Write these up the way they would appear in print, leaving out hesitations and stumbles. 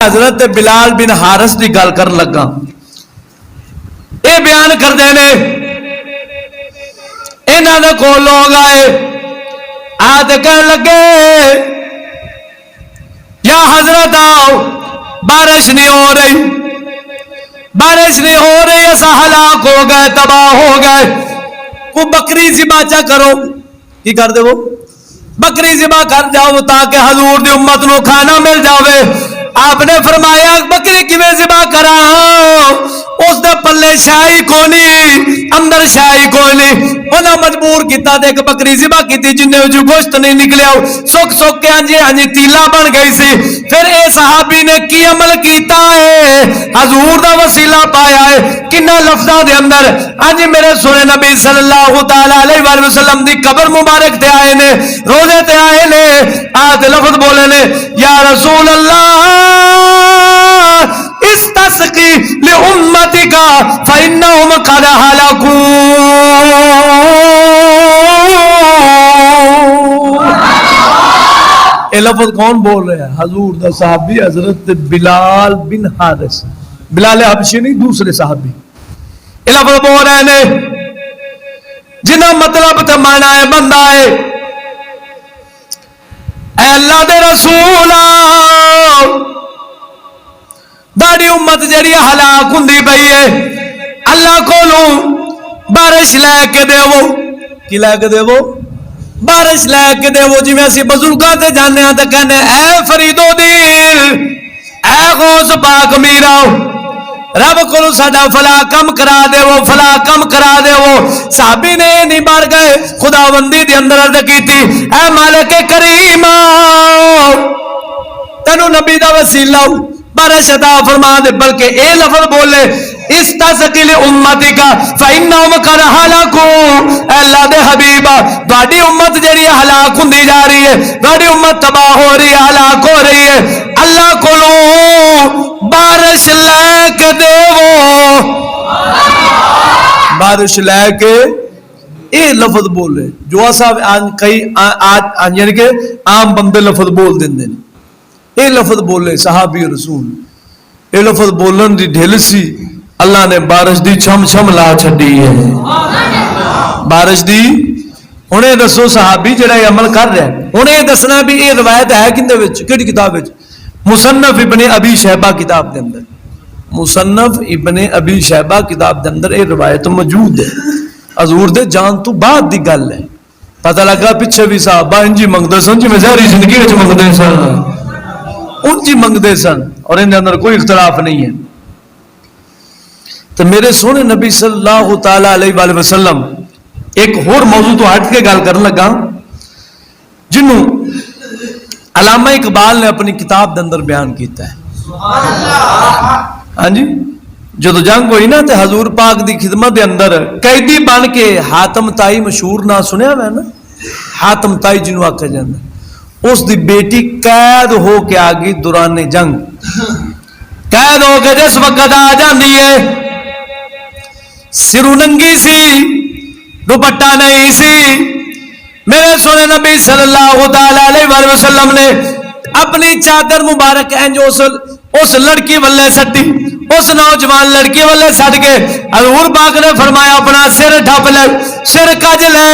حضرت بلال بن حارث کی گل کر لگا. یہ بیان کرتے ہیں انہوں نے کو لوگ آئے آتے کہنے لگے یا حضرت آؤ بارش نہیں ہو رہی، بارش نہیں ہو رہی، ایسا ہلاک ہو گئے، تباہ ہو گئے، وہ بکری ذبح چا کرو. کی کر دے وہ بکری ذبح کر جاؤ تاکہ حضور دی امت نو کھانا مل جاوے. آپ نے فرمایا بکری کیویں ذبح کرا، اس دے پلے شاہی کونی، اندر شاہی کونی. انہاں مجبور کیتا تے ایک بکری ذبح کیتی جن وچ گوشت نہیں نکلیا، سک سک کے ہاں تیلا بن گئی سی. پھر اے صحابی نے کی عمل کیتا ہے، حضور دا وسیلہ پایا ہے. کنا لفظاں دے اندر ہاں میرے سونے نبی صلی اللہ تعالی علیہ وآلہ وسلم دی قبر مبارک تے آئے نے، روزے تے آئے نے، آتے لفظ بولے نے یا رسول اللہ استسقی لأمتک فإنہم قد ہلکوا. یہ لفظ کون بول رہے ہیں؟ حضور دا صحابی حضرت بلال بن حارث. بلال حبشی نہیں، دوسرے صحابی. یہ لفظ بول رہے ہیں جنہاں مطلب تے مانا ہے بندہ ہے اے اللہ دے رسول داڑی امت جڑی ہلاک ہوندی پئی ہے، اللہ کولوں بارش لے کے دیو. کی لے کے دیو؟ بارش لے کے دیو. جی میں اسی بزرگاں تے جانے ہاں تے کہنے اے فریدو دل، اے غوث پاک میرا، رب کو ساڈا فلا کم کرا دے، وہ فلا کم کرا دے. وہ صحابی نے نہیں مار گئے، خداوندی دے اندر عرض کیتی اے مالک کریم تینو نبی دا وسیلہ بارش عطا فرما دے. بلکہ اے لفظ بولے استسقی لامتک فانہم قد ہلکوا. اے اللہ دے حبیبا تہاڈی امت جڑی ہلاک ہوندی جا رہی ہے، تہاڈی امت تباہ ہو رہی ہے، ہلاک ہو رہی ہے، اللہ کولوں بارش لے کے دیو. بارش لے کے اے لفظ بولے جو اصل کئی آج یعنی کہ عام بندے لفظ بول دیندے نے. اے لفظ بولے صحابی رسول، اے لفظ بولن دی ڈھل سی اللہ نے بارش دی چھم چھم لا چھڈی ہے. بارش دی انہیں دسو صحابی جڑا یہ عمل کر رہا ہے انہیں دسنا بھی یہ روایت ہے کندے وچ کیڑی کتاب وچ؟ مصنف ابن ابی شیبہ کتاب دے اندر. مصنف ابن ابی شیبہ کتاب دے اندر یہ روایت موجود ہے. حضور دے جان تو بعد دی گل ہے. پتہ لگا پیچھے بھی صحابہ انجی منگدے سن جی ظاہری زندگی وچ منگدے سن، انجی منگدے سن اور ان دے اندر کوئی اختلاف نہیں ہے. تو میرے سونے نبی صلی اللہ تعالی علیہ وآلہ وسلم ایک اور موضوع تو ہٹ کے گل کرنے لگا جنوں علامہ اقبال نے اپنی کتاب دے اندر بیان کیتا ہے. ہاں جی جدو جنگ ہوئی نا تے حضور پاک دی خدمت دے اندر قیدی بن کے حاتم تائی مشہور نہ سنیا میں نا، حاتم تائی جنوں آکھا جاندا، اس دی بیٹی قید ہو کے آ گئی دوران جنگ. قید ہو کے جس وقت آ جاندی ہے، سرو ننگی سی، دوپٹہ نہیں سی. میرے سونے نبی صلی اللہ تعالی علیہ وآلہ وسلم نے اپنی چادر مبارک انج اس لڑکی والے سٹی، اس نوجوان لڑکی والے سٹ کے حضور پاک نے فرمایا اپنا سر ڈھپ لے، سر کج لے.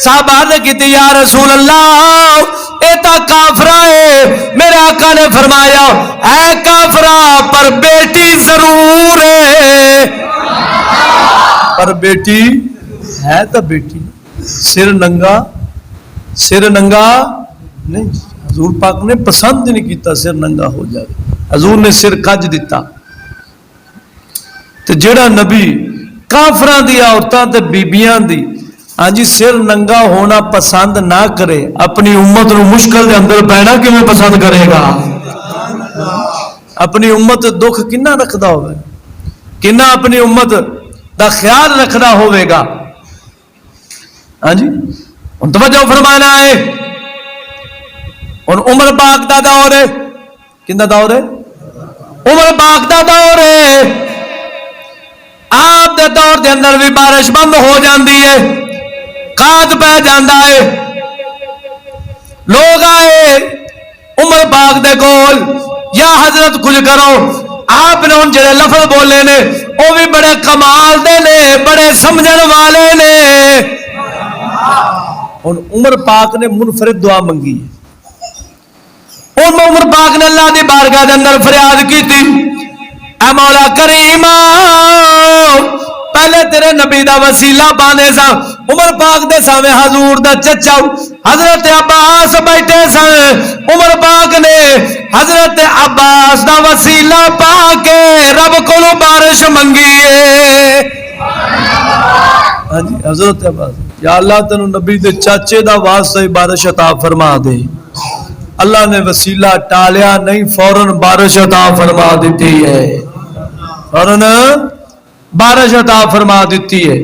صحابہ نے کیتی یا رسول اللہ اے تا کافرہ ہے. میرے آقا نے فرمایا اے کافرہ پر بیٹی ضرور ہے. پر بیٹی ہے تو بیٹی، سر ننگا نہیں. حضور پاک نے پسند نہیں کیتا سر ننگا ہو جائے، حضور نے سر کج دیتا. تو جڑا نبی کافراں دی عورتاں تے بیبیاں دی ہاں جی سر ننگا ہونا پسند نہ کرے، اپنی امت نو مشکل دے اندر پینا کیویں پسند کرے گا؟ اپنی امت دکھ کنا رکھدا ہوے، کنا اپنی امت دا خیال رکھنا ہوئے گا. ہاں جی ان توجہ فرمانا ہے. اور عمر پاک دا دور ہے، کیندا دور ہے؟ عمر پاک دا دور ہے. آپ دے دور دے اندر بھی بارش بند ہو جاندی ہے، قحط پہ جاندا ہے. لوگ آئے عمر پاک دے کول یا حضرت کچھ کرو. آپ نے ان جڑے لفظ بولے نے وہ بھی بڑے کمال دے نے, بڑے سمجھن والے نے. اور عمر پاک نے منفرد دعا منگی. عمر پاک نے اللہ دی بارگاہ دے اندر فریاد کی تھی, اے مولا کریم پہلے تیرے نبی دا وسیلہ بانے سا. عمر پاک دے سامنے حضور دا چچا حضرت عباس بیٹھے سن. عمر پاک نے حضرت عباس دا وسیلہ پا کے رب کو بارش منگی ہے. ہاں جی حضرت عباس, یا اللہ تینو نبی دے چاچے دا واسطہ بارش عطا فرما دے. اللہ نے وسیلہ ٹالیا نہیں, فوراً بارش عطا فرما دیتی ہے. فوراً بارش عطا فرما دیتی ہے.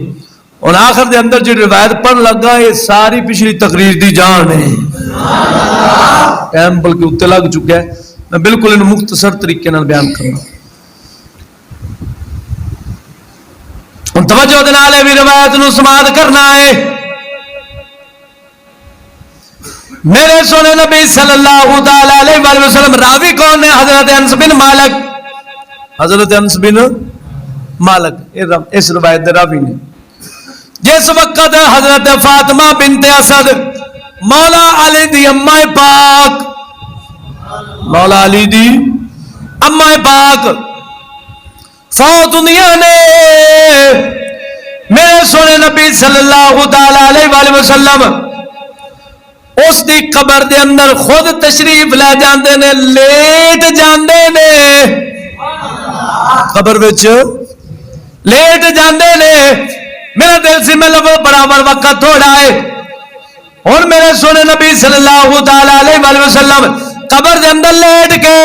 اور آخر دے اندر جو روایت پڑھ لگا یہ ساری پچھلی تقریر دی جان ہے. ٹائم بلکہ اتنے لگ چکا ہے, میں بالکل ان مختصر طریقے نال بیان کرنا. ہن توجہ دے نال بھی روایت نو سماعت کرنا ہے. میرے سونے نبی صلی اللہ تعالی علیہ وسلم, راوی کون ہے؟ حضرت انس بن مالک. حضرت انس بن مالک اس روایت دے راوی نے. جس وقت حضرت فاطمہ بنت اسد مولا علی دی اماں پاک, مولا علی دی اماں پاک فوت ہوندیاں نے, میرے سونے نبی صلی اللہ تعالی علیہ وسلم اس دی قبر دے اندر خود تشریف لے جاندے نے, لیٹ جاندے نے, قبر وچ لیٹ جاندے نے. میرا دل سی میں لفظ برابر وقت تھوڑا ہے. اور میرے سونے نبی صلی اللہ تعالی علیہ وسلم قبر دے اندر لیٹ کے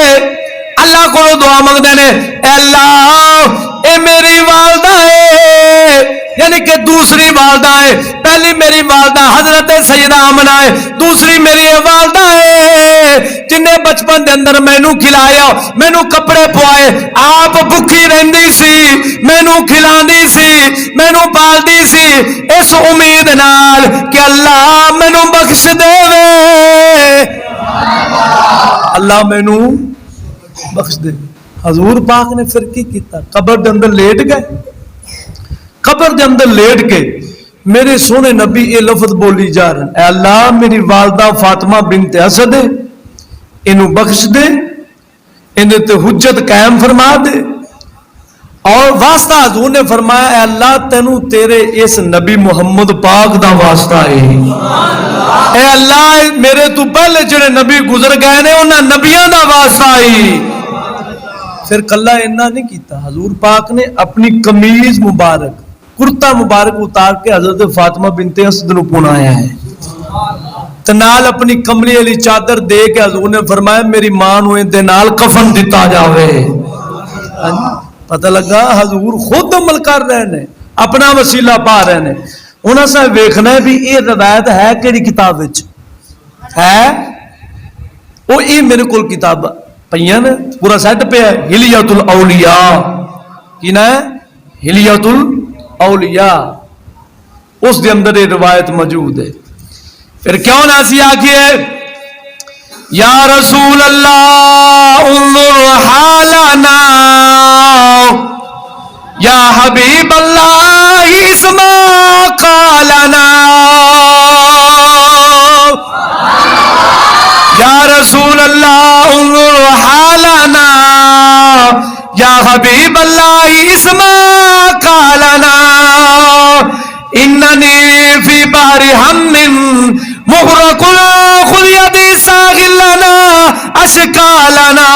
اللہ کو دعا منگدے نے, اے اللہ اے میری والدہ ہے, یعنی کہ دوسری والدہ ہے. پہلی میری والدہ حضرت سیدہ آمنہ ہے, دوسری میری والدہ ہے جن نے بچپن دے اندر مینوں کھلایا, مینوں کپڑے پوائے, آپ بھوکی رہندی سی, مینوں کھلاندی سی, مینوں پالدی سی, اس امید نال کہ اللہ مینوں بخش دے وے, اللہ مینوں بخش دے. حضور پاک نے پھر کی کیتا؟ قبر دے اندر لیٹ گئے. قبر دے اندر لیٹ کے میرے سونے نبی یہ لفظ بولی جا رہے ہیں, اے اللہ میری والدہ فاطمہ بنت اسد ہے, انہوں بخش دے, انہیں تے حجت قائم فرما دے. اور واسطہ حضور نے فرمایا, اے اللہ تینوں تیرے اس نبی محمد پاک دا واسطہ ہے. اے اللہ میرے تو پہلے جڑے نبی گزر گئے نے انہاں نبیاں دا واسطہ ہے. پھر کلہ انہاں نہیں کیتا, حضور پاک نے اپنی قمیض مبارک, کرتا مبارک اتار کے حضرت فاطمہ بنت اسد نو پہنایا ہے. تنال اپنی کملی علی چادر دے کے حضور نے فرمایا میری ماں نو دے نال کفن دتا جاوے. پتہ لگا حضور خود عمل کر رہے ہیں, اپنا وسیلہ پا رہے ہیں. انہاں سے ویکھنا ہے بھی یہ روایت ہے کیڑی کتاب وچ ہے. وہ یہ میرے کول کتاب پئیاں نے, پورا سیٹ پہ ہے, ہلیۃ الاولیاء. کی نا ہے؟ ہلیۃ الاولیاء. اس دے اندر یہ روایت موجود ہے. پھر کیوں نہ سی آکھیے یا رسول اللہ انظر حالنا, یا حبیب اللہ اسمع قالنا, یا رسول اللہ انظر حالنا, یا حبیب اللہ اسمع قالنا, اننی فی بحر ہم مغرق خذ یدی ساغل لنا اشکالنا.